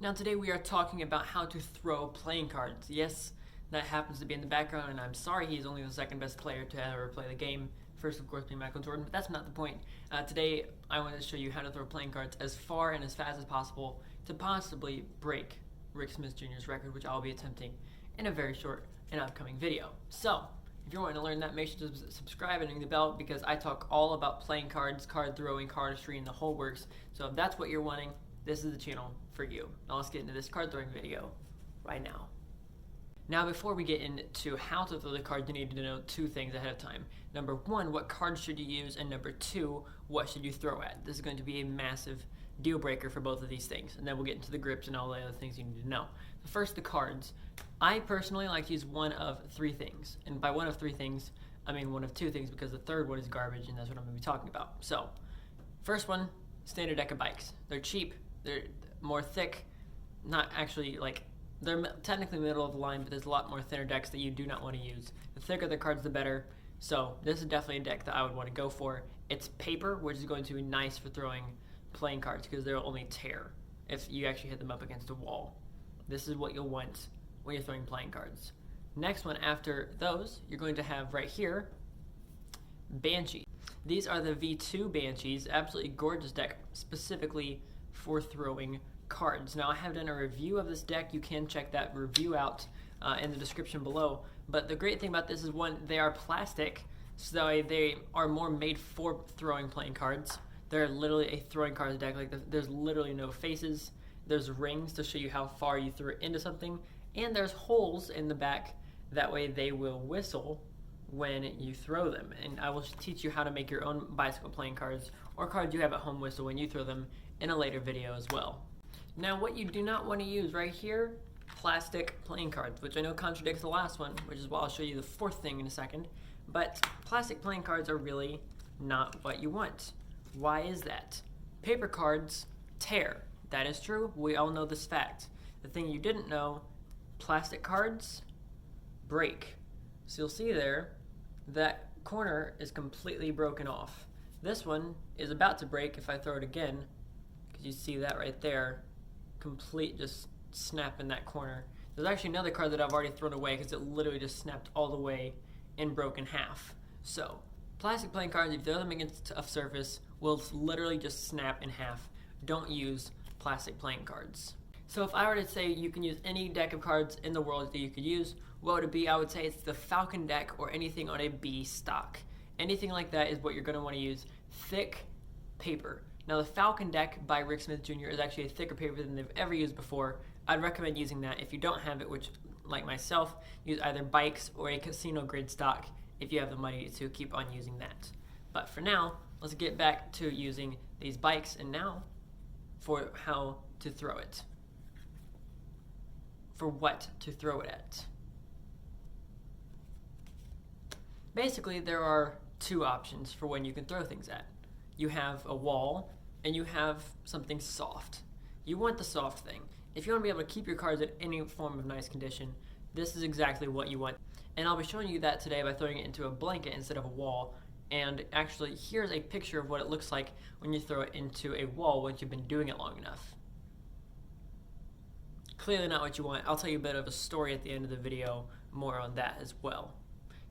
Now today we are talking about how to throw playing cards. Yes, that happens to be in the background, and I'm sorry he's only the second best player to ever play the game. First, of course, being Michael Jordan, but that's not the point. Today, I wanted to show you how to throw playing cards as far and as fast as possible to possibly break Rick Smith Jr.'s record, which I'll be attempting in a very short and upcoming video. So, if you're wanting to learn that, make sure to subscribe and ring the bell because I talk all about playing cards, card throwing, cardistry, and the whole works. So if that's what you're wanting, this is the channel for you. Now let's get into this card throwing video right now. Now before we get into how to throw the card, you need to know two things ahead of time. Number one, what cards should you use? And number two, what should you throw at? This is going to be a massive deal breaker for both of these things. And then we'll get into the grips and all the other things you need to know. But first, the cards. I personally like to use one of three things. And by one of three things, I mean one of two things because the third one is garbage and that's what I'm going to be talking about. So, first one, standard deck of bikes. They're cheap, they're more thick, not actually like, they're technically middle of the line, but there's a lot more thinner decks that you do not want to use. The thicker the cards, the better. So this is definitely a deck that I would want to go for. It's paper, which is going to be nice for throwing playing cards because they'll only tear if you actually hit them up against a wall. This is what you'll want when you're throwing playing cards. Next one after those, you're going to have right here, Banshee. These are the V2 Banshees, absolutely gorgeous deck, specifically for throwing cards. Now I have done a review of this deck. You can check that review out in the description below. But the great thing about this is one, they are plastic, so they are more made for throwing playing cards. They're literally a throwing cards deck. Like there's literally no faces. There's rings to show you how far you threw it into something, and there's holes in the back. That way they will whistle when you throw them. And I will teach you how to make your own bicycle playing cards or cards you have at home whistle when you throw them in a later video as well. Now what you do not want to use right here, plastic playing cards, which I know contradicts the last one, which is why I'll show you the fourth thing in a second. But plastic playing cards are really not what you want. Why is that? Paper cards tear. That is true. We all know this fact. The thing you didn't know, plastic cards break. So you'll see there, that corner is completely broken off. This one is about to break if I throw it again, because you see that right there, complete just snap in that corner. There's actually another card that I've already thrown away because it literally just snapped all the way and broke in half. So, plastic playing cards, if you throw them against a surface, will literally just snap in half. Don't use plastic playing cards. So if I were to say you can use any deck of cards in the world that you could use, what would it be? I would say it's the Falcon deck or anything on a B stock. Anything like that is what you're going to want to use. Thick paper. Now the Falcon deck by Rick Smith Jr. is actually a thicker paper than they've ever used before. I'd recommend using that. If you don't have it, which like myself, use either bikes or a casino grid stock if you have the money to keep on using that. But for now, let's get back to using these bikes and now for how to throw it. For what to throw it at. Basically, there are two options for when you can throw things at. You have a wall and you have something soft. You want the soft thing. If you want to be able to keep your cards in any form of nice condition, this is exactly what you want. And I'll be showing you that today by throwing it into a blanket instead of a wall. And actually, here's a picture of what it looks like when you throw it into a wall once you've been doing it long enough. Clearly not what you want. I'll tell you a bit of a story at the end of the video, more on that as well.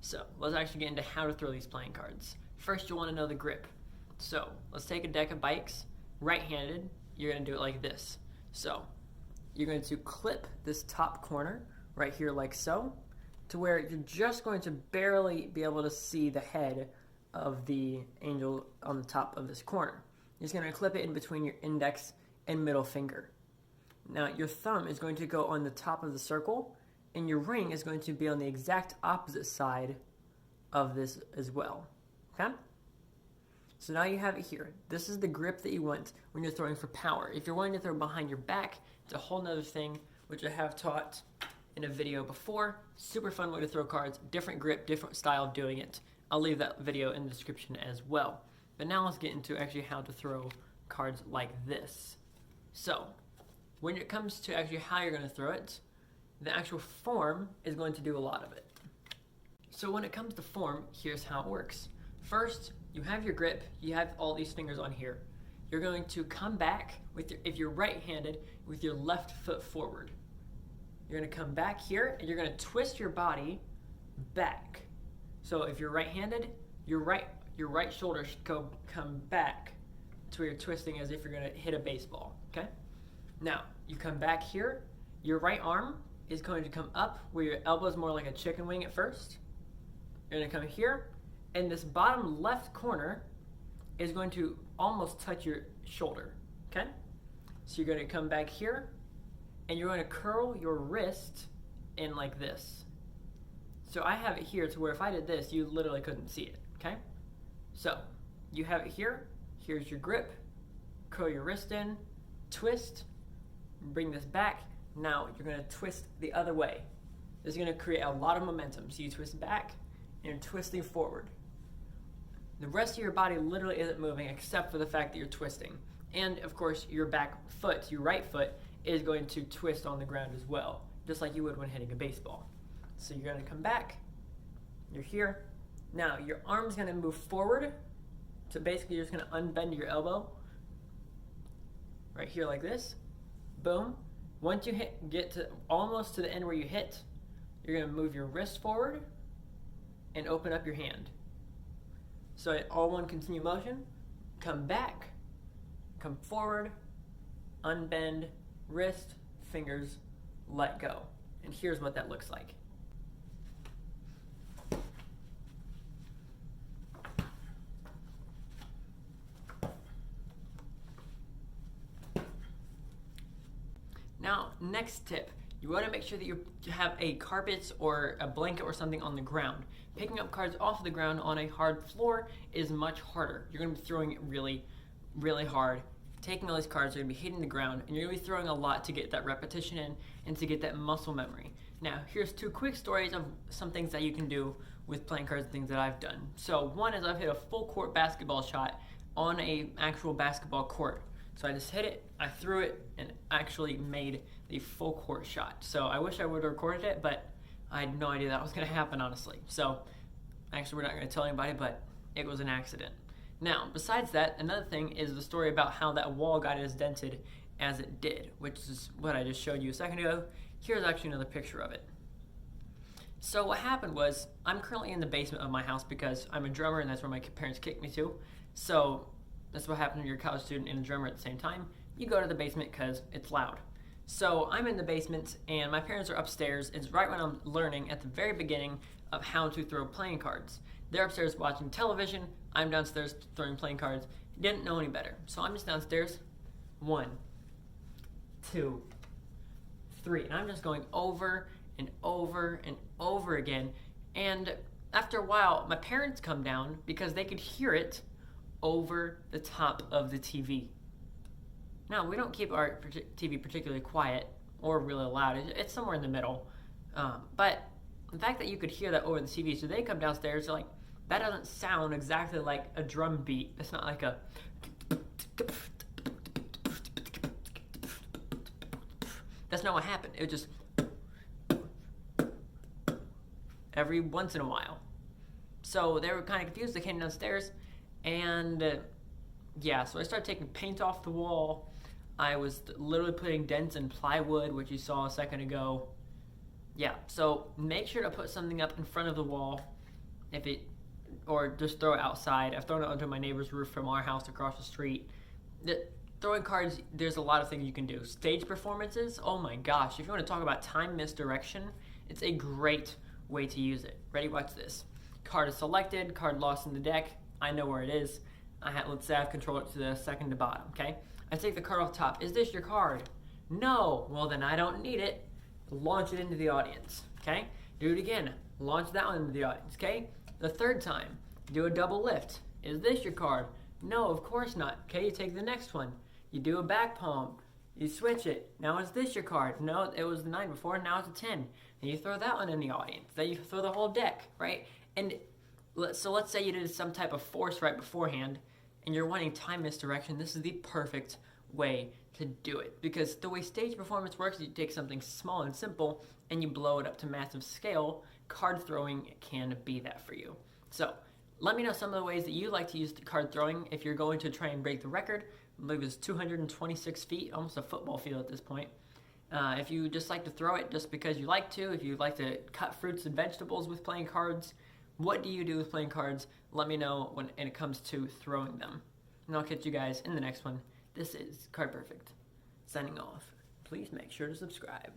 So, let's actually get into how to throw these playing cards. First, you'll want to know the grip. So, let's take a deck of bikes, right-handed, you're going to do it like this. So, you're going to clip this top corner right here like so, to where you're just going to barely be able to see the head of the angel on the top of this corner. You're just going to clip it in between your index and middle finger. Now, your thumb is going to go on the top of the circle, and your ring is going to be on the exact opposite side of this as well. Okay? So now you have it here. This is the grip that you want when you're throwing for power. If you're wanting to throw behind your back, it's a whole nother thing, which I have taught in a video before. Super fun way to throw cards, different grip, different style of doing it. I'll leave that video in the description as well. But now let's get into actually how to throw cards like this. So, when it comes to actually how you're going to throw it, the actual form is going to do a lot of it. So when it comes to form, here's how it works. First, you have your grip, you have all these fingers on here. You're going to come back if you're right-handed, with your left foot forward. You're going to come back here, and you're going to twist your body back. So if you're right-handed, your right shoulder should come back to where you're twisting as if you're going to hit a baseball, okay? Now, you come back here, your right arm is going to come up where your elbow is more like a chicken wing at first. You're going to come here, and this bottom left corner is going to almost touch your shoulder, okay? So you're going to come back here, and you're going to curl your wrist in like this. So I have it here to where if I did this, you literally couldn't see it, okay? So you have it here. Here's your grip. Curl your wrist in, twist, bring this back. Now you're going to twist the other way. This is going to create a lot of momentum. So you twist back and you're twisting forward. The rest of your body literally isn't moving except for the fact that you're twisting. And of course, your back foot, your right foot, is going to twist on the ground as well, just like you would when hitting a baseball. So you're going to come back. You're here. Now your arm's going to move forward. So basically, you're just going to unbend your elbow right here like this. Boom. Once you get to almost to the end where you hit, you're going to move your wrist forward and open up your hand. So all one continued motion. Come back, come forward, unbend, wrist, fingers, let go. And here's what that looks like. Now, next tip, you want to make sure that you have a carpet or a blanket or something on the ground. Picking up cards off of the ground on a hard floor is much harder. You're going to be throwing it really, really hard. Taking all these cards, you're going to be hitting the ground, and you're going to be throwing a lot to get that repetition in and to get that muscle memory. Now, here's 2 quick stories of some things that you can do with playing cards and things that I've done. So one is I've hit a full court basketball shot on a actual basketball court. So I just hit it, I threw it, and actually made the full court shot. So I wish I would have recorded it, but I had no idea that was going to happen, honestly. So actually, we're not going to tell anybody, but it was an accident. Now, besides that, another thing is the story about how that wall got as dented as it did, which is what I just showed you a second ago. Here's actually another picture of it. So what happened was, I'm currently in the basement of my house because I'm a drummer and that's where my parents kicked me to. So that's what happens when you're a college student and a drummer at the same time. You go to the basement because it's loud. So I'm in the basement and my parents are upstairs. It's right when I'm learning at the very beginning of how to throw playing cards. They're upstairs watching television. I'm downstairs throwing playing cards. Didn't know any better. So I'm just downstairs. 1, 2, 3. And I'm just going over and over and over again. And after a while, my parents come down because they could hear it over the top of the TV. Now, we don't keep our TV particularly quiet or really loud. It's somewhere in the middle. But the fact that you could hear that over the TV, so they come downstairs, they're like, that doesn't sound exactly like a drum beat. It's not like a... That's not what happened. It was just... every once in a while. So they were kind of confused. They came downstairs, and yeah, so I started taking paint off the wall. I was literally putting dents in plywood, which you saw a second ago. Yeah, so make sure to put something up in front of the wall, or just throw it outside. I've thrown it onto my neighbor's roof from our house across the street. Throwing cards, there's a lot of things you can do. Stage performances, oh my gosh, if you want to talk about time misdirection, it's a great way to use it. Ready? Watch this. Card is selected, card lost in the deck. I know where it is. Let's say I've controlled it to the second to bottom, okay? I take the card off top. Is this your card? No. Well, then I don't need it. Launch it into the audience, okay? Do it again. Launch that one into the audience, okay? The third time, do a double lift. Is this your card? No, of course not. Okay, you take the next one. You do a back palm. You switch it. Now is this your card? No, it was the 9 before, now it's a 10. And you throw that one in the audience. Then you throw the whole deck, right? And so let's say you did some type of force right beforehand, and you're wanting time misdirection. This is the perfect way to do it. Because the way stage performance works, you take something small and simple, and you blow it up to massive scale. Card throwing can be that for you. So let me know some of the ways that you like to use card throwing if you're going to try and break the record I believe it's 226 feet, almost a football field at this point. If you just like to throw it just because you like to, if you like to cut fruits and vegetables with playing cards, what do you do with playing cards? Let me know when it comes to throwing them. And I'll catch you guys in the next one. This is Card Perfect, signing off. Please make sure to subscribe.